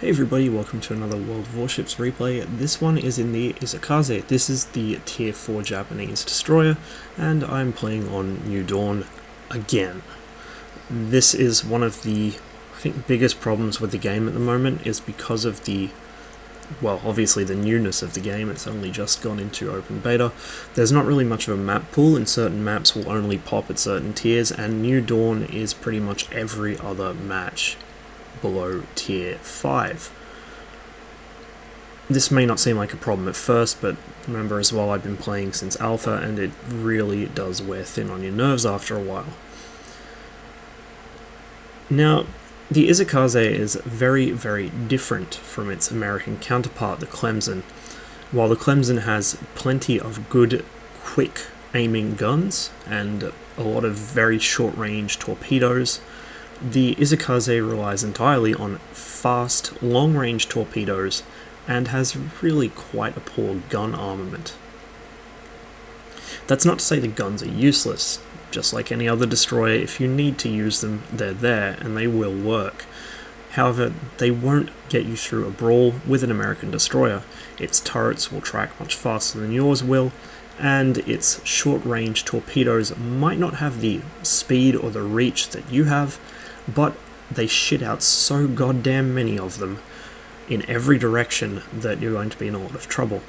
Hey everybody, welcome to another World of Warships replay. This one is in the Isokaze. This is the Tier 4 Japanese destroyer, and I'm playing on New Dawn again. This is one of the, I think, biggest problems with the game at the moment is because of the, well, obviously the newness of the game. It's only just gone into open beta. There's not really much of a map pool, and certain maps will only pop at certain tiers, and New Dawn is pretty much every other match below tier 5. This may not seem like a problem at first, but remember as well, I've been playing since alpha and it really does wear thin on your nerves after a while. Now, the Isokaze is very, very different from its American counterpart, the Clemson. While the Clemson has plenty of good, quick aiming guns and a lot of very short-range torpedoes, the Isokaze relies entirely on fast, long-range torpedoes and has really quite a poor gun armament. That's not to say the guns are useless. Just like any other destroyer, if you need to use them, they're there and they will work. However, they won't get you through a brawl with an American destroyer. Its turrets will track much faster than yours will, and its short-range torpedoes might not have the speed or the reach that you have, but they shit out so goddamn many of them in every direction that you're going to be in a lot of trouble.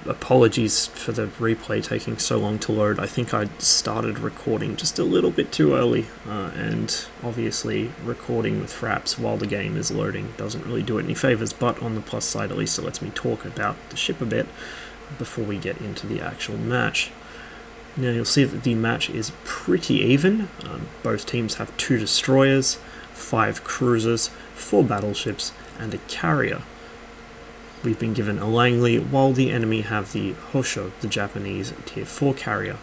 Apologies for the replay taking so long to load. I think I started recording just a little bit too early, and obviously recording with fraps while the game is loading doesn't really do it any favours, but on the plus side at least it lets me talk about the ship a bit before we get into the actual match. Now you'll see that the match is pretty even. Both teams have 2 destroyers, 5 cruisers, 4 battleships, and a carrier. We've been given a Langley, while the enemy have the Hosho, the Japanese Tier 4 carrier.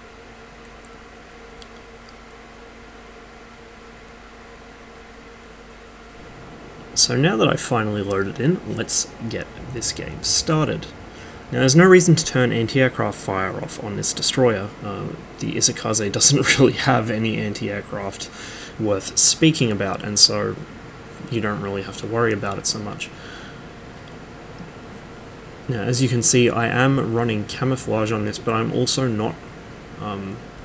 So now that I've finally loaded in, let's get this game started. Now, there's no reason to turn anti-aircraft fire off on this destroyer. The Isokaze doesn't really have any anti-aircraft worth speaking about, and so you don't really have to worry about it so much. Now, as you can see, I am running camouflage on this, but I'm also not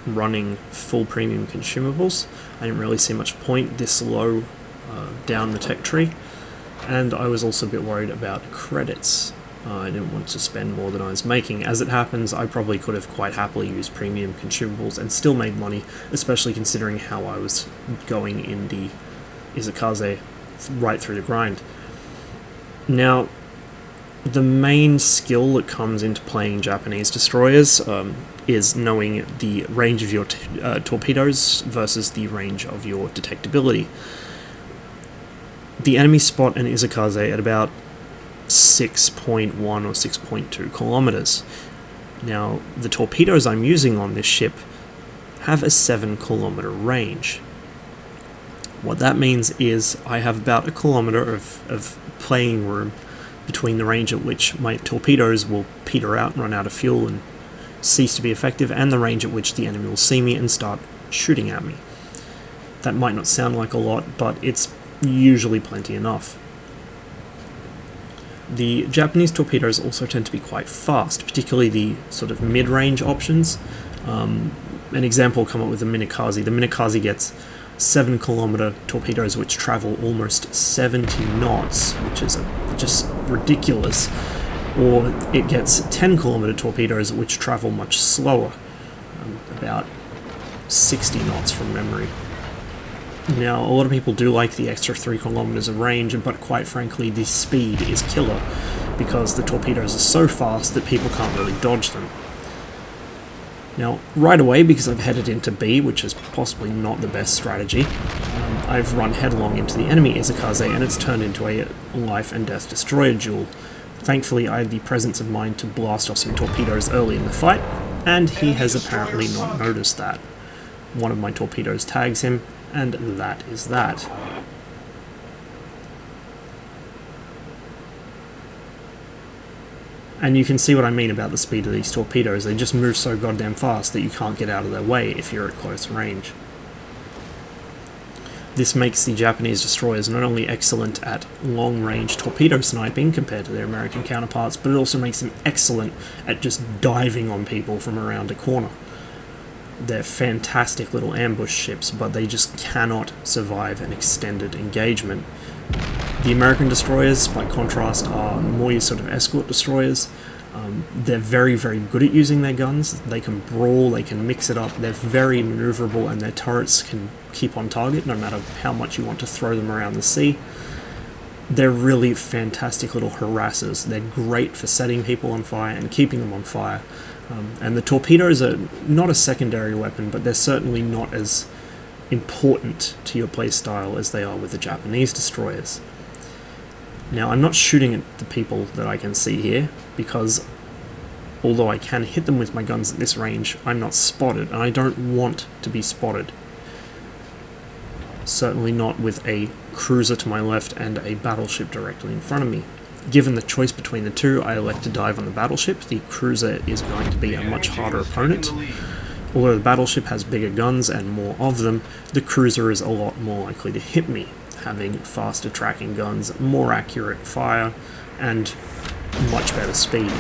running full premium consumables. I didn't really see much point this low down the tech tree, and I was also a bit worried about credits. I didn't want to spend more than I was making. As it happens, I probably could have quite happily used premium consumables and still made money, especially considering how I was going in the Isokaze right through the grind. Now, the main skill that comes into playing Japanese destroyers is knowing the range of your torpedoes versus the range of your detectability. The enemy spot an Isokaze at about 6.1 or 6.2 kilometers. Now, the torpedoes I'm using on this ship have a 7-kilometer range. What that means is I have about a kilometer of playing room between the range at which my torpedoes will peter out and run out of fuel and cease to be effective, and the range at which the enemy will see me and start shooting at me. That might not sound like a lot, but it's usually plenty enough. The Japanese torpedoes also tend to be quite fast, particularly the sort of mid-range options. An example will come up with the Minakaze. The Minakaze gets 7-kilometer torpedoes which travel almost 70 knots, which is just ridiculous. Or it gets 10-kilometer torpedoes which travel much slower, about 60 knots from memory. Now, a lot of people do like the extra 3 kilometers of range, but quite frankly, the speed is killer, because the torpedoes are so fast that people can't really dodge them. Now, right away, because I've headed into B, which is possibly not the best strategy, I've run headlong into the enemy Isokaze, and it's turned into a life and death destroyer duel. Thankfully, I had the presence of mind to blast off some torpedoes early in the fight, and he has apparently not noticed that. One of my torpedoes tags him, and that is that. And you can see what I mean about the speed of these torpedoes. They just move so goddamn fast that you can't get out of their way if you're at close range. This makes the Japanese destroyers not only excellent at long-range torpedo sniping compared to their American counterparts, but it also makes them excellent at just diving on people from around a corner. They're fantastic little ambush ships, but they just cannot survive an extended engagement. The American destroyers, by contrast, are more your sort of escort destroyers. They're very, very good at using their guns. They can brawl, they can mix it up, they're very maneuverable, and their turrets can keep on target no matter how much you want to throw them around the sea. They're really fantastic little harassers. They're great for setting people on fire and keeping them on fire. And the torpedoes are not a secondary weapon, but they're certainly not as important to your playstyle as they are with the Japanese destroyers. Now, I'm not shooting at the people that I can see here, because although I can hit them with my guns at this range, I'm not spotted, and I don't want to be spotted. Certainly not with a cruiser to my left and a battleship directly in front of me. Given the choice between the two, I elect to dive on the battleship. The cruiser is going to be a much harder opponent. Although the battleship has bigger guns and more of them, the cruiser is a lot more likely to hit me, having faster tracking guns, more accurate fire, and much better speed.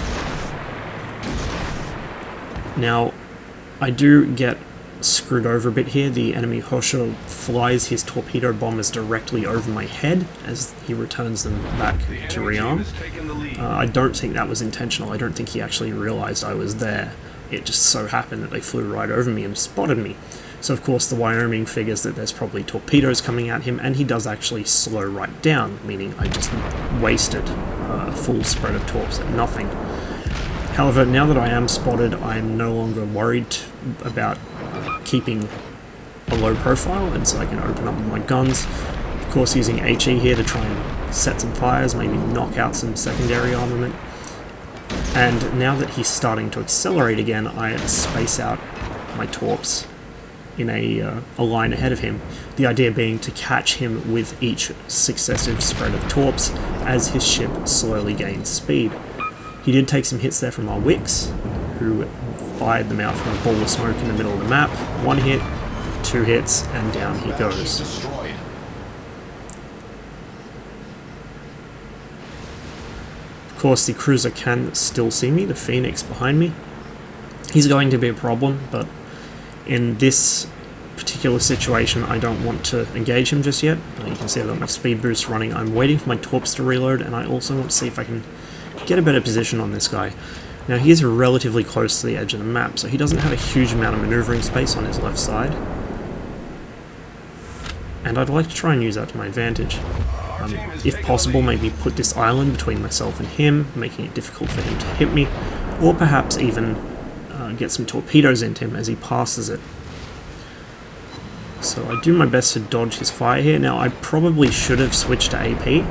Now, I do get screwed over a bit here. The enemy Hosho flies his torpedo bombers directly over my head as he returns them back to rearm. I don't think that was intentional. I don't think he actually realized I was there. It just so happened that they flew right over me and spotted me. So of course the Wyoming figures that there's probably torpedoes coming at him, and he does actually slow right down, meaning I just wasted a full spread of torps at nothing. However, now that I am spotted, I'm no longer worried about keeping a low profile, and so I can open up with my guns. Of course, using HE here to try and set some fires, maybe knock out some secondary armament. And now that he's starting to accelerate again, I space out my torps in a line ahead of him. The idea being to catch him with each successive spread of torps as his ship slowly gains speed. He did take some hits there from our Wicks, who fired them out from a ball of smoke in the middle of the map. 1 hit, 2 hits, and down he goes. Of course, the cruiser can still see me, the Phoenix behind me. He's going to be a problem, but in this particular situation, I don't want to engage him just yet. You can see I've got my speed boost running. I'm waiting for my torps to reload, and I also want to see if I can get a better position on this guy. Now, he is relatively close to the edge of the map, so he doesn't have a huge amount of maneuvering space on his left side. And I'd like to try and use that to my advantage. If possible, maybe put this island between myself and him, making it difficult for him to hit me, or perhaps even get some torpedoes into him as he passes it. So I do my best to dodge his fire here. Now, I probably should have switched to AP.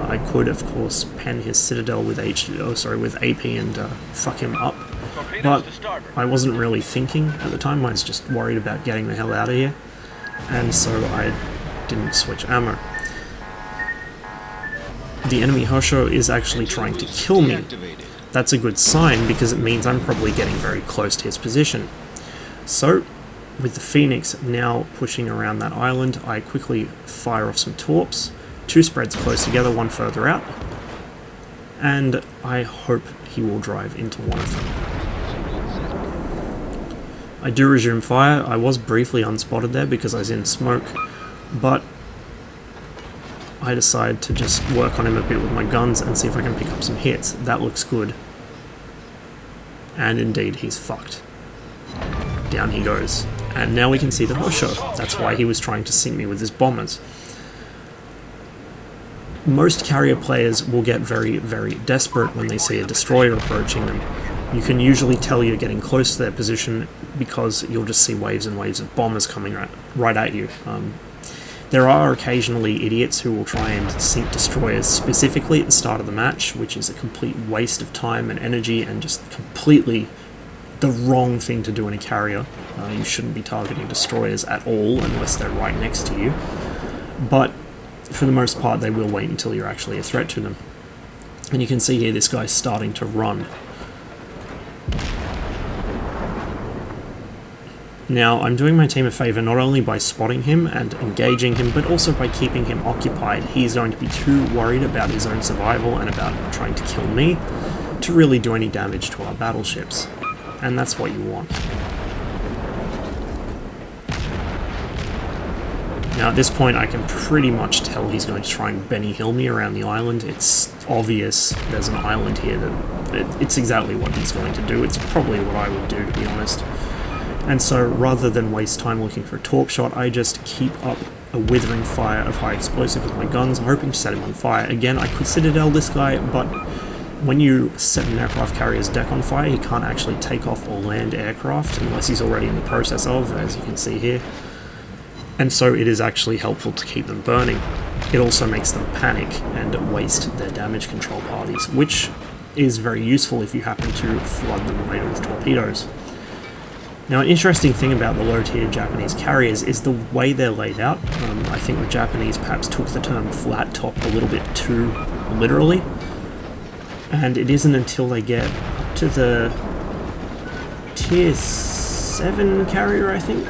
I could, of course, pen his Citadel with AP and fuck him up. But I wasn't really thinking at the time. I was just worried about getting the hell out of here, and so I didn't switch ammo. The enemy Hosho is actually trying to kill me. That's a good sign, because it means I'm probably getting very close to his position. So, with the Phoenix now pushing around that island, I quickly fire off some torps. 2 spreads close together, 1 further out. And I hope he will drive into one of them. I do resume fire. I was briefly unspotted there because I was in smoke, but I decide to just work on him a bit with my guns and see if I can pick up some hits. That looks good. And indeed, he's fucked. Down he goes. And now we can see the Hosho. That's why he was trying to sink me with his bombers. Most carrier players will get very, very desperate when they see a destroyer approaching them. You can usually tell you're getting close to their position because you'll just see waves and waves of bombers coming right at you. There are occasionally idiots who will try and sink destroyers specifically at the start of the match, which is a complete waste of time and energy and just completely the wrong thing to do in a carrier. You shouldn't be targeting destroyers at all unless they're right next to you. But for the most part, they will wait until you're actually a threat to them. And you can see here this guy's starting to run. Now, I'm doing my team a favour not only by spotting him and engaging him, but also by keeping him occupied. He's going to be too worried about his own survival and about trying to kill me to really do any damage to our battleships. And that's what you want. Now, at this point, I can pretty much tell he's going to try and Benny Hill me around the island. It's obvious there's an island here that it's exactly what he's going to do. It's probably what I would do, to be honest. And so, rather than waste time looking for a torp shot, I just keep up a withering fire of high explosive with my guns, hoping to set him on fire. Again, I could Citadel this guy, but when you set an aircraft carrier's deck on fire, he can't actually take off or land aircraft unless he's already in the process of, as you can see here. And so it is actually helpful to keep them burning. It also makes them panic and waste their damage control parties, which is very useful if you happen to flood them later with torpedoes. Now, an interesting thing about the low-tier Japanese carriers is the way they're laid out. I think the Japanese perhaps took the term flat top a little bit too literally, and it isn't until they get up to the tier 7 carrier, I think,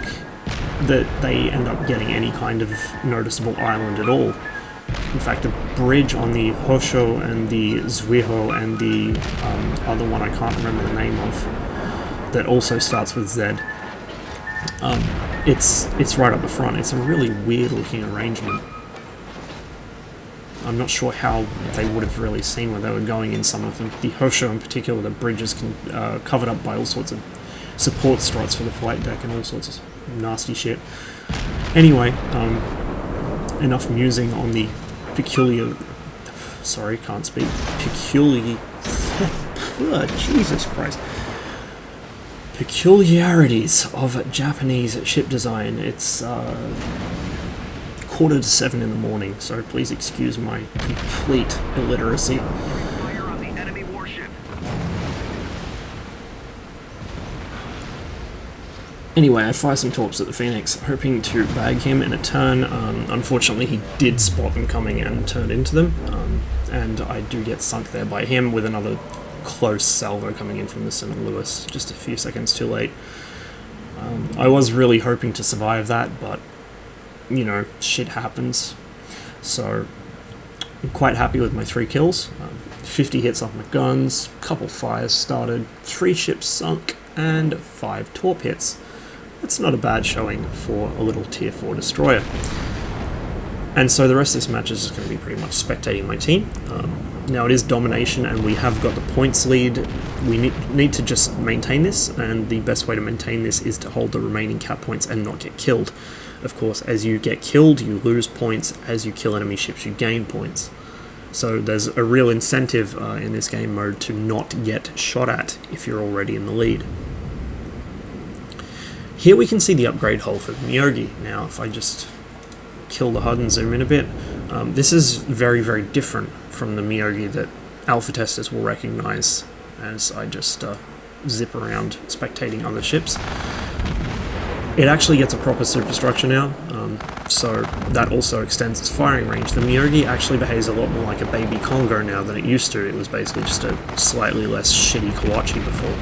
that they end up getting any kind of noticeable island at all. In fact, the bridge on the Hosho and the Zuiho and the other one I can't remember the name of, that also starts with Z. It's right up the front. It's a really weird looking arrangement. I'm not sure how they would have really seen where they were going in some of them. The Hosho in particular, the bridge is covered up by all sorts of support struts for the flight deck and all sorts of nasty shit. Anyway, enough musing on the peculiar... Sorry, can't speak. Jesus Christ. Peculiarities of Japanese ship design. It's 6:45 in the morning, so please excuse my complete illiteracy. Anyway, I fire some torps at the Phoenix, hoping to bag him in a turn. Unfortunately, he did spot them coming and turned into them, and I do get sunk there by him with another close salvo coming in from the St. Louis, just a few seconds too late. I was really hoping to survive that, but, you know, shit happens. So, I'm quite happy with my 3 kills. 50 hits off my guns, couple fires started, 3 ships sunk, and 5 torp hits. That's not a bad showing for a little tier 4 destroyer. And so the rest of this match is just going to be pretty much spectating my team. Now it is domination and we have got the points lead. We need to just maintain this, and the best way to maintain this is to hold the remaining cap points and not get killed. Of course, as you get killed, you lose points. As you kill enemy ships, you gain points. So there's a real incentive in this game mode to not get shot at if you're already in the lead. Here we can see the upgrade hole for the Myogi. Now if I just kill the HUD and zoom in a bit, this is very, very different from the Myogi that alpha testers will recognize as I just zip around spectating other ships. It actually gets a proper superstructure now, so that also extends its firing range. The Myogi actually behaves a lot more like a baby Congo now than it used to. It was basically just a slightly less shitty Kawachi before.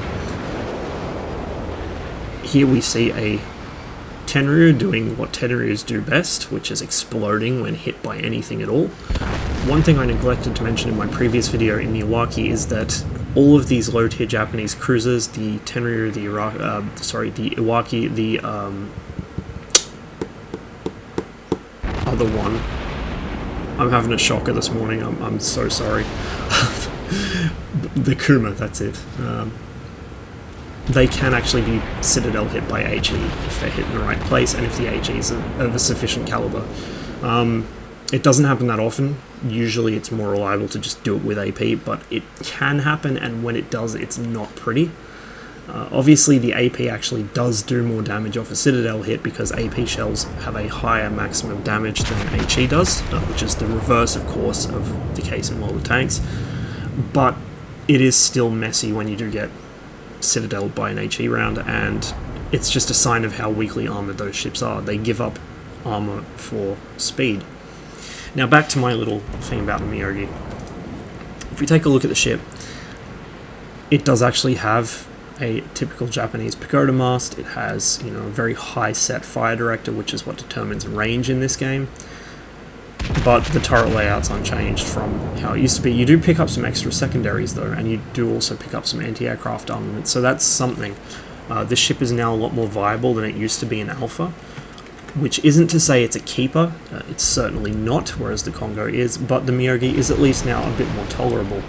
Here we see a Tenryu doing what Tenryus do best, which is exploding when hit by anything at all. One thing I neglected to mention in my previous video in the Iwaki is that all of these low-tier Japanese cruisers, the Tenryu, the Iwaki, the other one. I'm having a shocker this morning, I'm so sorry. The Kuma, that's it. They can actually be Citadel hit by HE if they're hit in the right place and if the HE is of a sufficient caliber. It doesn't happen that often. Usually it's more reliable to just do it with AP, but it can happen, and when it does, it's not pretty. Obviously the AP actually does do more damage off a Citadel hit because AP shells have a higher maximum damage than HE does, which is the reverse, of course, of the case in World of Tanks. But it is still messy when you do get Citadel by an HE round, and it's just a sign of how weakly armoured those ships are. They give up armour for speed. Now back to my little thing about the Myogi. If we take a look at the ship, it does actually have a typical Japanese pagoda mast. It has, you know, a very high set fire director, which is what determines range in this game. But the turret layout's unchanged from how it used to be. You do pick up some extra secondaries though, and you do also pick up some anti-aircraft armament, so that's something. This ship is now a lot more viable than it used to be in Alpha, which isn't to say it's a keeper. It's certainly not, whereas the Congo is, but the Myogi is at least now a bit more tolerable,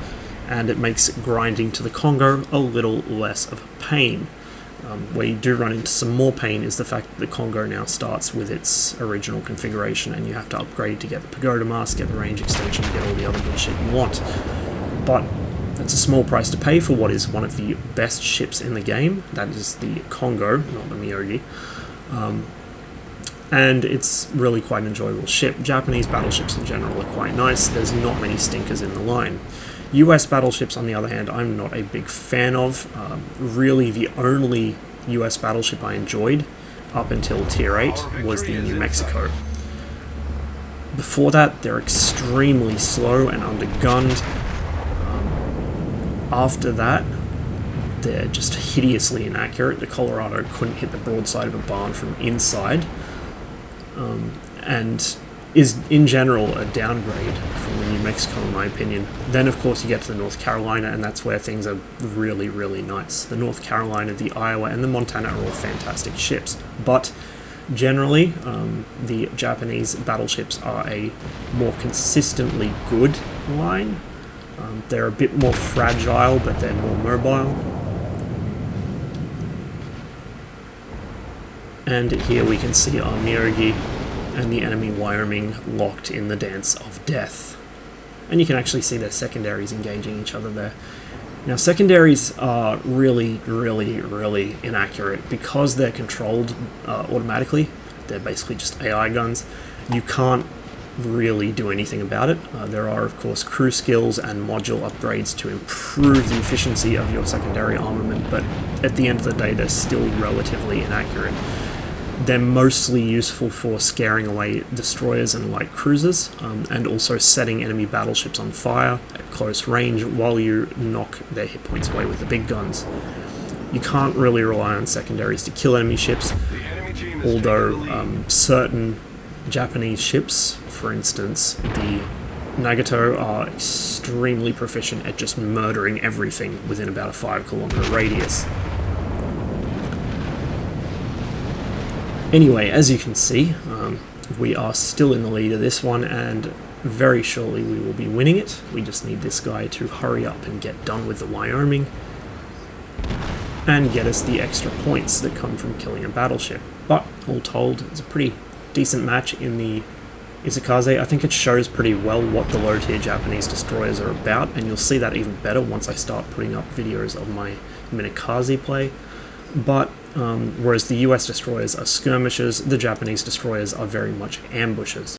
and it makes grinding to the Congo a little less of a pain. Where you do run into some more pain is the fact that the Congo now starts with its original configuration, and you have to upgrade to get the pagoda mast, get the range extension, get all the other good shit you want. But that's a small price to pay for what is one of the best ships in the game. That is the Congo, not the Myogi. And it's really quite an enjoyable ship. Japanese battleships in general are quite nice. There's not many stinkers in the line. US battleships, on the other hand, I'm not a big fan of. Really, the only US battleship I enjoyed up until Tier 8 was the New Mexico. Before that, they're extremely slow and undergunned. After that, they're just hideously inaccurate. The Colorado couldn't hit the broadside of a barn from inside, and is in general a downgrade from the New Mexico in my opinion. Then of course you get to the North Carolina, and that's where things are really, really nice. The North Carolina, the Iowa, and the Montana are all fantastic ships, but generally the Japanese battleships are a more consistently good line. They're a bit more fragile, but they're more mobile. And here we can see our Myogi and the enemy Wyoming locked in the dance of death. And you can actually see their secondaries engaging each other there. Now, secondaries are really, really, really inaccurate because they're controlled automatically. They're basically just AI guns. You can't really do anything about it. There are, of course, crew skills and module upgrades to improve the efficiency of your secondary armament, but at the end of the day, they're still relatively inaccurate. They're mostly useful for scaring away destroyers and light cruisers, and also setting enemy battleships on fire at close range while you knock their hit points away with the big guns. You can't really rely on secondaries to kill enemy ships, although certain Japanese ships, for instance, the Nagato, are extremely proficient at just murdering everything within about a 5-kilometer radius. Anyway, as you can see, we are still in the lead of this one, and very shortly we will be winning it. We just need this guy to hurry up and get done with the Wyoming and get us the extra points that come from killing a battleship. But all told, it's a pretty decent match in the Isokaze. I think it shows pretty well what the low-tier Japanese destroyers are about, and you'll see that even better once I start putting up videos of my Minikaze play. But whereas the US destroyers are skirmishers, the Japanese destroyers are very much ambushers.